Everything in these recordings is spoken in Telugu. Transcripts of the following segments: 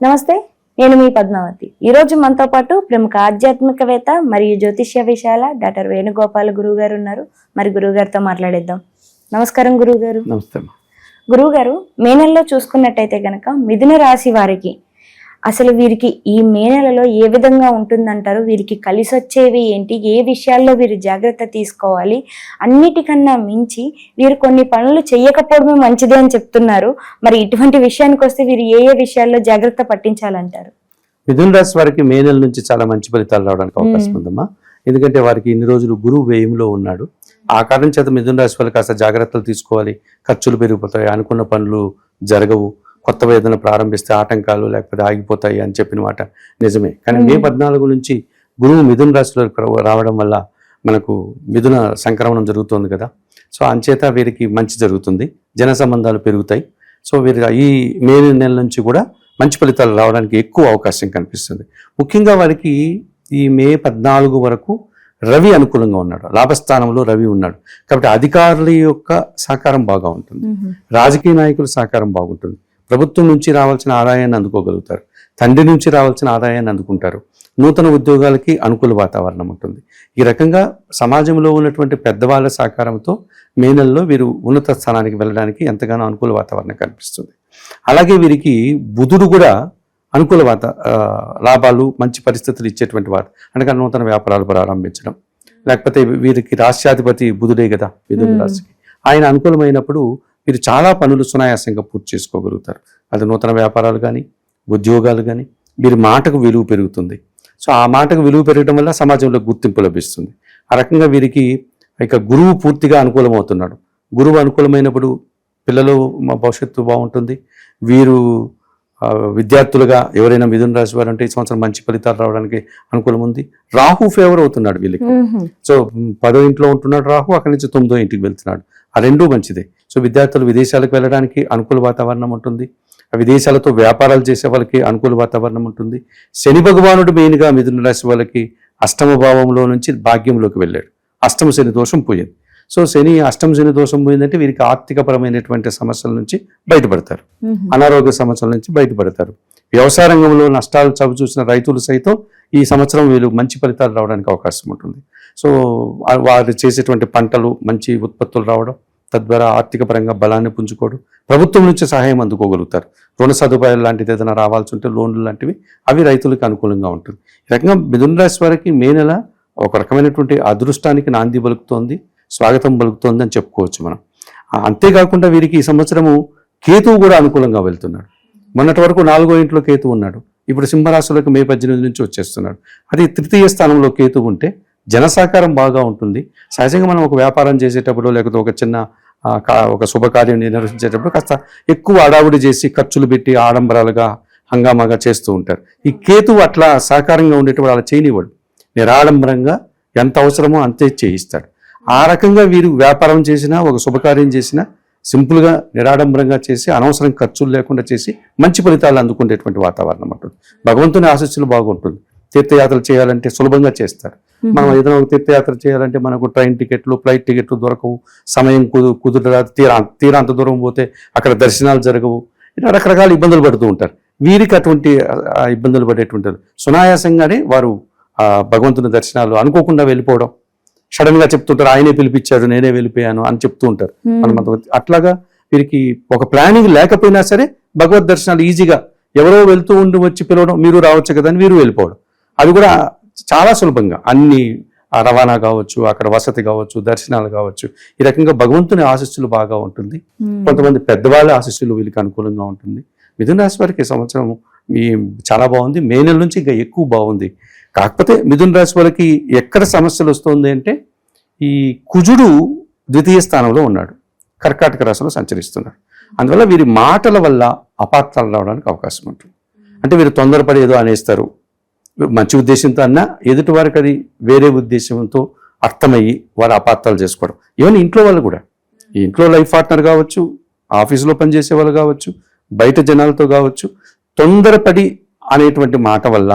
నమస్తే, నేను మీ పద్మావతి. ఈరోజు మనతో పాటు ప్రముఖ ఆధ్యాత్మికవేత్త మరియు జ్యోతిష్య విశాల డాక్టర్ వేణుగోపాల్ గురువు గారు ఉన్నారు. మరి గురువు గారితో మాట్లాడేద్దాం. నమస్కారం గురువు గారు. నమస్తే. గురువు గారు, మే నెలలో చూసుకున్నట్టయితే గనక మిథున రాశి వారికి అసలు వీరికి ఈ మే నెలలో ఏ విధంగా ఉంటుందంటారు? వీరికి కలిసి వచ్చేవి ఏంటి? ఏ విషయాల్లో వీరు జాగ్రత్త తీసుకోవాలి? అన్నిటికన్నా మించి వీరు కొన్ని పనులు చేయకపోవడమే మంచిది అని చెప్తున్నారు. మరి ఇటువంటి విషయానికి వస్తే వీరు ఏ ఏ విషయాల్లో జాగ్రత్త పట్టించాలంటారు? మిథున రాశి వారికి మే నెల నుంచి చాలా మంచి ఫలితాలు రావడానికి అవకాశం ఉందమ్మా. ఎందుకంటే వారికి ఇన్ని రోజులు గురువు వ్యయంలో ఉన్నాడు. ఆ కారణం చేత మిథున రాశి వారికి కాస్త జాగ్రత్తలు తీసుకోవాలి. ఖర్చులు పెరిగిపోతాయి, అనుకున్న పనులు జరగవు, కొత్త వేదన ప్రారంభిస్తే ఆటంకాలు లేకపోతే ఆగిపోతాయి అని చెప్పిన మాట నిజమే. కానీ మే 14 నుంచి గురువు మిథున రాశిలో రావడం వల్ల మనకు మిథున సంక్రమణం జరుగుతుంది కదా. సో అంచేత వీరికి మంచి జరుగుతుంది, జన సంబంధాలు పెరుగుతాయి. సో వీరి ఈ మే నెల నుంచి కూడా మంచి ఫలితాలు రావడానికి ఎక్కువ అవకాశం కనిపిస్తుంది. ముఖ్యంగా వారికి ఈ మే 14 వరకు రవి అనుకూలంగా ఉన్నాడు, లాభస్థానంలో రవి ఉన్నాడు. కాబట్టి అధికారుల యొక్క సహకారం బాగా ఉంటుంది, రాజకీయ నాయకుల సహకారం బాగుంటుంది, ప్రభుత్వం నుంచి రావాల్సిన ఆదాయాన్ని అందుకోగలుగుతారు, తండ్రి నుంచి రావాల్సిన ఆదాయాన్ని అందుకుంటారు, నూతన ఉద్యోగాలకి అనుకూల వాతావరణం ఉంటుంది. ఈ రకంగా సమాజంలో ఉన్నటువంటి పెద్దవాళ్ళ సహకారంతో మే నెలలో వీరు ఉన్నత స్థానానికి వెళ్ళడానికి ఎంతగానో అనుకూల వాతావరణం కనిపిస్తుంది. అలాగే వీరికి బుధుడు కూడా అనుకూల లాభాలు మంచి పరిస్థితులు ఇచ్చేటువంటి వారు. అనగా నూతన వ్యాపారాలు ప్రారంభించడం, లేకపోతే వీరికి రాష్ట్రాధిపతి బుధుడే కదా మిథున రాశికి. ఆయన అనుకూలమైనప్పుడు వీరు చాలా పనులు సునాయాసంగా పూర్తి చేసుకోగలుగుతారు. అది నూతన వ్యాపారాలు కానీ ఉద్యోగాలు కానీ. వీరి మాటకు విలువ పెరుగుతుంది. సో ఆ మాటకు విలువ పెరగడం వల్ల సమాజంలో గుర్తింపు లభిస్తుంది. ఆ రకంగా వీరికి ఇక గురువు పూర్తిగా అనుకూలమవుతున్నాడు. గురువు అనుకూలమైనప్పుడు పిల్లలు భవిష్యత్తు బాగుంటుంది. వీరు విద్యార్థులుగా ఎవరైనా మిథున రాశి వారు అంటే ఈ సంవత్సరం మంచి ఫలితాలు రావడానికి అనుకూలం ఉంది. రాహు ఫేవర్ అవుతున్నాడు వీళ్ళకి. సో 10వ ఇంట్లో ఉంటున్నాడు రాహు, అక్కడి నుంచి 9వ ఇంటికి వెళ్తున్నాడు. ఆ రెండూ మంచిదే. సో విద్యార్థులు విదేశాలకు వెళ్ళడానికి అనుకూల వాతావరణం ఉంటుంది. విదేశాలతో వ్యాపారాలు చేసే వాళ్ళకి అనుకూల వాతావరణం ఉంటుంది. శని భగవానుడు మెయిన్గా మిథున రాశి వాళ్ళకి అష్టమ భావంలో నుంచి భాగ్యంలోకి వెళ్ళాడు. అష్టమ శని దోషం పోయింది. సో శని అష్టమ శని దోషం పోయిందంటే వీరికి ఆర్థికపరమైనటువంటి సమస్యల నుంచి బయటపడతారు, అనారోగ్య సమస్యల నుంచి బయటపడతారు. వ్యవసాయ రంగంలో నష్టాలు చవి చూసిన రైతులు సైతం ఈ సంవత్సరం వీళ్ళు మంచి ఫలితాలు రావడానికి అవకాశం ఉంటుంది. సో వారు చేసేటువంటి పంటలు మంచి ఉత్పత్తులు రావడం, తద్వారా ఆర్థిక పరంగా బలాన్ని పుంజుకోవడం, ప్రభుత్వం నుంచి సహాయం అందుకోగలుగుతారు. రుణ సదుపాయాలు లాంటిది ఏదైనా రావాల్సి ఉంటే లోన్లు లాంటివి అవి రైతులకు అనుకూలంగా ఉంటుంది. ఈ రకంగా మిథున రాశి వారికి మే నెల ఒక రకమైనటువంటి అదృష్టానికి నాంది పలుకుతోంది, స్వాగతం పలుకుతోంది అని చెప్పుకోవచ్చు మనం. అంతేకాకుండా వీరికి ఈ సంవత్సరము కేతువు కూడా అనుకూలంగా వెళ్తున్నాడు. మొన్నటి వరకు 4వ ఇంట్లో కేతువు ఉన్నాడు, ఇప్పుడు సింహరాశిలోకి మే 18 నుంచి వచ్చేస్తున్నాడు. అది 3వ స్థానంలో కేతువు ఉంటే జన సహకారం బాగా ఉంటుంది. సహజంగా మనం ఒక వ్యాపారం చేసేటప్పుడు లేకపోతే ఒక చిన్న ఒక శుభకార్యం నిర్వహించేటప్పుడు కాస్త ఎక్కువ అడావుడి చేసి ఖర్చులు పెట్టి ఆడంబరాలుగా హంగామాగా చేస్తూ ఉంటారు. ఈ కేతువు అట్లా సహకారంగా ఉండేటప్పుడు అలా చేయనివ్వడు. నిరాడంబరంగా ఎంత అవసరమో అంతే చేయిస్తాడు. ఆ రకంగా వీరు వ్యాపారం చేసినా ఒక శుభకార్యం చేసినా సింపుల్గా నిరాడంబరంగా చేసి అనవసరం ఖర్చులు లేకుండా చేసి మంచి ఫలితాలు అందుకునేటువంటి వాతావరణం ఉంటుంది. భగవంతుని ఆశీస్సులు బాగుంటుంది. తీర్థయాత్రలు చేయాలంటే సులభంగా చేస్తారు. మనం ఏదైనా ఒక తీర్థయాత్ర చేయాలంటే మనకు ట్రైన్ టికెట్లు, ఫ్లైట్ టికెట్లు దొరకవు, సమయం కుదరదు, తీరాంత దూరం పోతే అక్కడ దర్శనాలు జరగవు, ఇలా రకరకాల ఇబ్బందులు పడుతూ ఉంటారు. వీరికి అటువంటి ఇబ్బందులు పడేటువంటి సునాయాసంగానే వారు భగవంతుని దర్శనాలు అనుకోకుండా వెళ్ళిపోవడం, సడన్ గా చెప్తుంటారు ఆయనే పిలిపించాడు నేనే వెళ్ళిపోయాను అని చెప్తూ ఉంటారు హనుమంతవతి. అట్లాగా వీరికి ఒక ప్లానింగ్ లేకపోయినా సరే భగవద్ దర్శనాలు ఈజీగా ఎవరో వెళ్తూ ఉండి వచ్చి పిలవడం, మీరు రావచ్చు కదా అని వీరు వెళ్ళిపోవడం, అది కూడా చాలా సులభంగా అన్ని రవాణా కావచ్చు, అక్కడ వసతి కావచ్చు, దర్శనాలు కావచ్చు. ఈ రకంగా భగవంతుని ఆశీస్సులు బాగా ఉంటుంది. కొంతమంది పెద్దవాళ్ళ ఆశీస్సులు వీళ్ళకి అనుకూలంగా ఉంటుంది. మిథున రాశి వారికి ఈ సంవత్సరం చాలా బాగుంది. మే నెల నుంచి ఇంకా ఎక్కువ బాగుంది. కాకపోతే మిథున రాశి వారికి ఎక్కడ సమస్యలు వస్తుంది అంటే ఈ కుజుడు 2వ స్థానంలో ఉన్నాడు, కర్కాటక రాశిలో సంచరిస్తున్నాడు. అందువల్ల వీరి మాటల వల్ల అపార్థాలు రావడానికి అవకాశం ఉంటుంది. అంటే వీరు తొందరపడి ఏదో అనేస్తారు, మంచి ఉద్దేశంతో అన్నా ఎదుటి వారికి అది వేరే ఉద్దేశంతో అర్థమయ్యి వారు అపార్థాలు చేసుకోవడం. ఈవెన్ ఇంట్లో వాళ్ళు కూడా, ఈ ఇంట్లో లైఫ్ పార్ట్నర్ కావచ్చు, ఆఫీసులో పనిచేసే వాళ్ళు కావచ్చు, బయట జనాలతో కావచ్చు, తొందరపడి అనేటువంటి మాట వల్ల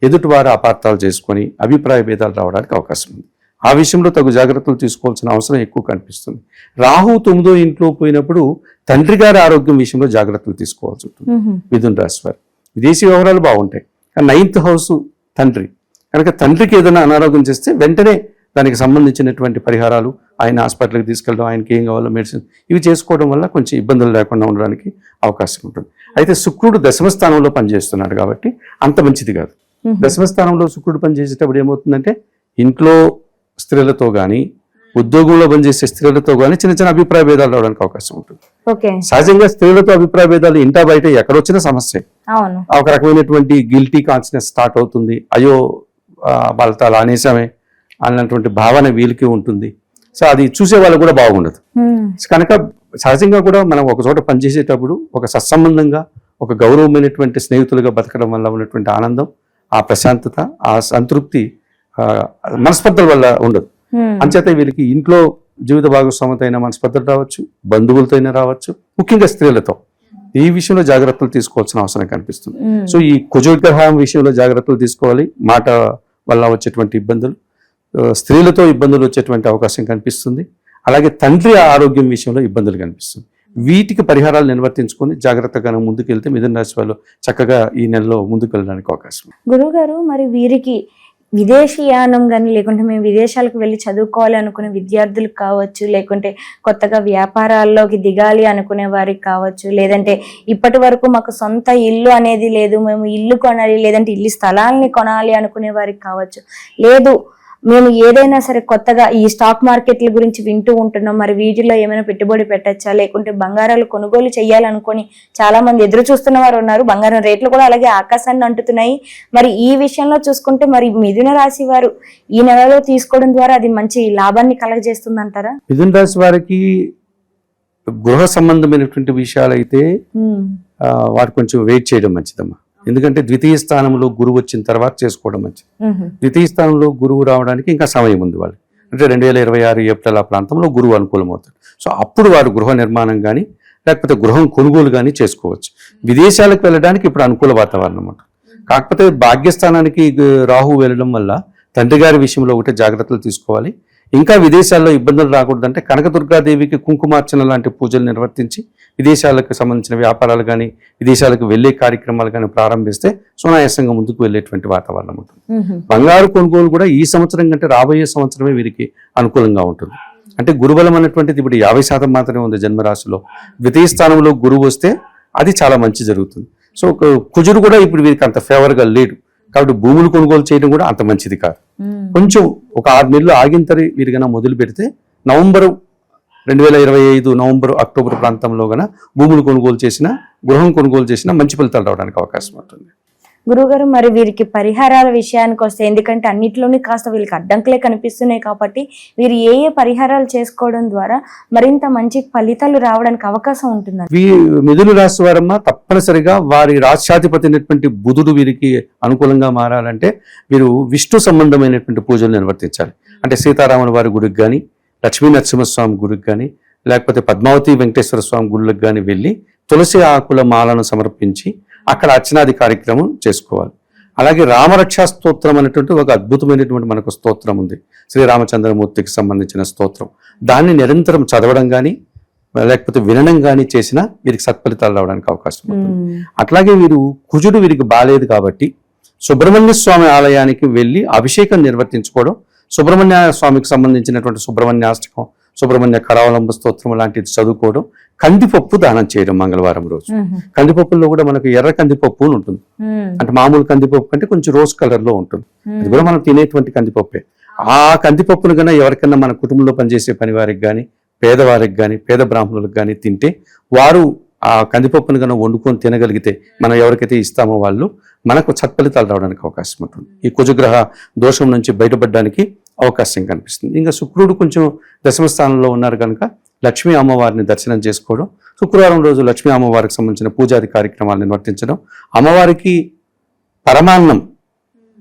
ఎదుటివారు అపార్థాలు చేసుకొని అభిప్రాయ భేదాలు రావడానికి అవకాశం ఉంది. ఆ విషయంలో తగు జాగ్రత్తలు తీసుకోవాల్సిన అవసరం ఎక్కువ కనిపిస్తుంది. రాహు 9వ ఇంట్లో పోయినప్పుడు తండ్రి గారి ఆరోగ్యం విషయంలో జాగ్రత్తలు తీసుకోవాల్సి ఉంటుంది మిథున రాశి వారు. విదేశీ వ్యవహారాలు బాగుంటాయి. కానీ 9th హౌస్ తండ్రి కనుక తండ్రికి ఏదైనా అనారోగ్యం చేస్తే వెంటనే దానికి సంబంధించినటువంటి పరిహారాలు, ఆయన హాస్పిటల్కి తీసుకెళ్ళడం, ఆయనకి ఏం కావాలో మెడిసిన్ ఇవి చేసుకోవడం వల్ల కొంచెం ఇబ్బందులు లేకుండా ఉండడానికి అవకాశం ఉంటుంది. అయితే శుక్రుడు దశమ స్థానంలో పనిచేస్తున్నాడు కాబట్టి అంత మంచిది కాదు. దశమ స్థానంలో శుక్రుడు పనిచేసేటప్పుడు ఏమవుతుందంటే ఇంట్లో స్త్రీలతో కానీ ఉద్యోగంలో పనిచేసే స్త్రీలతో కానీ చిన్న చిన్న అభిప్రాయ భేదాలు రావడానికి అవకాశం ఉంటుంది. సహజంగా స్త్రీలతో అభిప్రాయ భేదాలు ఇంటా బయట ఎక్కడొచ్చినా సమస్య. ఒక రకమైనటువంటి గిల్టీ కాన్షియస్నెస్ స్టార్ట్ అవుతుంది. అయ్యో వాళ్ళతో అలా అనేసామే అన్నటువంటి భావన వీళ్ళకి ఉంటుంది. సో అది చూసే వాళ్ళు కూడా బాగుండదు. కనుక సహజంగా కూడా మనం ఒక చోట పనిచేసేటప్పుడు ఒక సత్సంబంధంగా ఒక గౌరవమైనటువంటి స్నేహితులుగా బతకడం వల్ల ఉన్నటువంటి ఆనందం, ఆ ప్రశాంతత, ఆ సంతృప్తి మనస్పర్ధల వల్ల ఉండదు. అంచేత వీళ్ళకి ఇంట్లో జీవిత భాగస్వామితో అయినా మనస్పర్ధలు రావచ్చు, బంధువులతో అయినా రావచ్చు, ముఖ్యంగా స్త్రీలతో ఈ విషయంలో జాగ్రత్తలు తీసుకోవాల్సిన అవసరం కనిపిస్తుంది. సో ఈ కుజగ్రహం విషయంలో జాగ్రత్తలు తీసుకోవాలి. మాట వల్ల వచ్చేటువంటి ఇబ్బందులు, స్త్రీలతో ఇబ్బందులు వచ్చేటువంటి అవకాశం కనిపిస్తుంది. అలాగే తండ్రి ఆరోగ్యం విషయంలో ఇబ్బందులు కనిపిస్తుంది. వీటికి పరిహారాలు నిర్వర్తించుకొని జాగ్రత్తగా ముందుకెళ్తే మిథున రాశి వాళ్ళు చక్కగా ఈ నెలలో ముందుకు వెళ్ళడానికి అవకాశం. గురువు గారు, మరి వీరికి విదేశీయానం కానీ లేకుంటే మేము విదేశాలకు వెళ్ళి చదువుకోవాలి అనుకునే విద్యార్థులకు కావచ్చు, లేకుంటే కొత్తగా వ్యాపారాల్లోకి దిగాలి అనుకునే వారికి కావచ్చు, లేదంటే ఇప్పటి వరకు మాకు సొంత ఇల్లు అనేది లేదు, మేము ఇల్లు కొనాలి లేదంటే ఇల్లు స్థలాల్ని కొనాలి అనుకునే వారికి కావచ్చు, లేదు మేము ఏదైనా సరే కొత్తగా ఈ స్టాక్ మార్కెట్ల గురించి వింటూ ఉంటున్నాం, మరి వీటిలో ఏమైనా పెట్టుబడి పెట్టచ్చా, లేకుంటే బంగారాలు కొనుగోలు చేయాలనుకొని చాలా మంది ఎదురు చూస్తున్న వారు ఉన్నారు. బంగారం రేట్లు కూడా అలాగే ఆకాశాన్ని అంటుతున్నాయి. మరి ఈ విషయంలో చూసుకుంటే మరి మిథున రాశి వారు ఈ నెలలో తీసుకోవడం ద్వారా అది మంచి లాభాన్ని కలగజేస్తుంది అంటారా? మిథున రాశి వారికి గృహ సంబంధమైనటువంటి విషయాలు అయితే వారు కొంచెం వెయిట్ చేయడం మంచిదమ్మా. ఎందుకంటే ద్వితీయ స్థానంలో గురువు వచ్చిన తర్వాత చేసుకోవడం మంచిది. ద్వితీయ స్థానంలో గురువు రావడానికి ఇంకా సమయం ఉంది వాళ్ళు. అంటే 2026 ఏప్రిల్ ఆ ప్రాంతంలో గురువు అనుకూలం అవుతాడు. సో అప్పుడు వారు గృహ నిర్మాణం కానీ లేకపోతే గృహం కొనుగోలు కానీ చేసుకోవచ్చు. విదేశాలకు వెళ్ళడానికి ఇప్పుడు అనుకూల వాతావరణం ఉంటుంది. కాకపోతే భాగ్యస్థానానికి రాహు వెళ్ళడం వల్ల తండ్రి గారి విషయంలో ఒకటే జాగ్రత్తలు తీసుకోవాలి. ఇంకా విదేశాల్లో ఇబ్బందులు రాకూడదంటే కనకదుర్గాదేవికి కుంకుమార్చన లాంటి పూజలు నిర్వర్తించి విదేశాలకు సంబంధించిన వ్యాపారాలు కానీ విదేశాలకు వెళ్లే కార్యక్రమాలు కానీ ప్రారంభిస్తే సునాయాసంగా ముందుకు వెళ్ళేటువంటి వాతావరణం ఉంటుంది. బంగారు కొనుగోలు కూడా ఈ సంవత్సరం కంటే రాబోయే సంవత్సరమే వీరికి అనుకూలంగా ఉంటుంది. అంటే గురుబలం అన్నటువంటిది ఇప్పుడు 50% మాత్రమే ఉంది జన్మరాశిలో. ద్వితీయ స్థానంలో గురువు వస్తే అది చాలా మంచి జరుగుతుంది. సో కుజుడు కూడా ఇప్పుడు వీరికి అంత ఫేవర్గా లేడు కాబట్టి భూములు కొనుగోలు చేయడం కూడా అంత మంచిది కాదు. కొంచెం ఒక 6 నెలలు ఆగిన తరి వీరికైనా మొదలు పెడితే నవంబరు 2025 నవంబరు అక్టోబర్ ప్రాంతంలో గన భూములు కొనుగోలు చేసిన గృహం కొనుగోలు చేసిన మంచి ఫలితాలు రావడానికి అవకాశం ఉంటుంది. గురుగారు, మరి వీరికి పరిహారాల విషయానికి వస్తే, ఎందుకంటే అన్నిట్లోనే కాస్త వీళ్ళకి అడ్డంకులే కనిపిస్తున్నాయి కాబట్టి వీరు ఏ ఏ పరిహారాలు చేసుకోవడం ద్వారా మరింత మంచి ఫలితాలు రావడానికి అవకాశం ఉంటుంది? మిథున రాశి వారమ్మ తప్పనిసరిగా వారి రాష్ట్రాధిపతి అయినటువంటి బుధుడు వీరికి అనుకూలంగా మారాలంటే వీరు విష్ణు సంబంధమైనటువంటి పూజలు నిర్వర్తించాలి. అంటే సీతారాముల వారి గుడికి కానీ, లక్ష్మీ నరసింహస్వామి గుడికి కానీ, లేకపోతే పద్మావతి వెంకటేశ్వర స్వామి గుళ్ళకి కానీ వెళ్ళి తులసి ఆకుల మాలను సమర్పించి అక్కడ అర్చనాది కార్యక్రమం చేసుకోవాలి. అలాగే రామరక్షా స్తోత్రం అనేటువంటి ఒక అద్భుతమైనటువంటి మనకు స్తోత్రం ఉంది, శ్రీరామచంద్రమూర్తికి సంబంధించిన స్తోత్రం. దాన్ని నిరంతరం చదవడం కానీ లేకపోతే వినడం కానీ చేసినా వీరికి సత్ఫలితాలు రావడానికి అవకాశం ఉంటుంది. అట్లాగే వీరు కుజుడు వీరికి బాలేదు కాబట్టి సుబ్రహ్మణ్య స్వామి ఆలయానికి వెళ్ళి అభిషేకం నిర్వర్తించుకోవడం, సుబ్రహ్మణ్య స్వామికి సంబంధించినటువంటి సుబ్రహ్మణ్యాష్టకం, సుబ్రహ్మణ్య కరావలంబ స్తోత్రం లాంటిది చదువుకోవడం, కందిపప్పు దానం చేయడం మంగళవారం రోజు. కందిపప్పుల్లో కూడా మనకు ఎర్ర కందిపప్పు ఉంటుంది. అంటే మామూలు కందిపప్పు కంటే కొంచెం రోజ్ కలర్ లో ఉంటుంది. అది కూడా మనం తినేటువంటి కందిపప్పే. ఆ కందిపప్పును కన్నా ఎవరికన్నా మన కుటుంబంలో పనిచేసే పని వారికి కానీ, పేదవారికి కానీ, పేద బ్రాహ్మణులకు కానీ తింటే వారు ఆ కందిపప్పును కన్నా వండుకొని తినగలిగితే మనం ఎవరికైతే ఇస్తామో వాళ్ళు మనకు సత్ఫలితాలు రావడానికి అవకాశం ఉంటుంది. ఈ కుజగ్రహ దోషం నుంచి బయటపడడానికి అవకాశం కనిపిస్తుంది. ఇంకా శుక్రుడు కొంచెం దశమ స్థానంలో ఉన్నారు కనుక లక్ష్మీ అమ్మవారిని దర్శనం చేసుకోవడం, శుక్రవారం రోజు లక్ష్మీ అమ్మవారికి సంబంధించిన పూజాది కార్యక్రమాలు నిర్వర్తించడం, అమ్మవారికి పరమాన్నం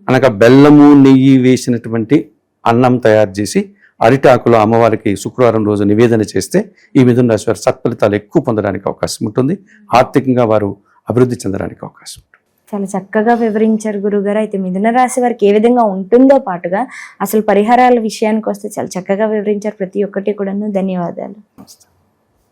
అనగా బెల్లము నెయ్యి వేసినటువంటి అన్నం తయారు చేసి అరిటాకులో అమ్మవారికి శుక్రవారం రోజు నివేదన చేస్తే ఈ మిథున రాశి వారి సత్ఫలితాలు ఎక్కువ పొందడానికి అవకాశం ఉంటుంది. ఆర్థికంగా వారు అభివృద్ధి చెందడానికి అవకాశం ఉంటుంది. చాలా చక్కగా వివరించారు గురుగారు. అయితే మిథున రాశి వారికి ఏ విధంగా ఉంటుందో పాటుగా అసలు పరిహారాల విషయానికి వస్తే చాలా చక్కగా వివరించారు ప్రతి ఒక్కటి కూడాను. ధన్యవాదాలు.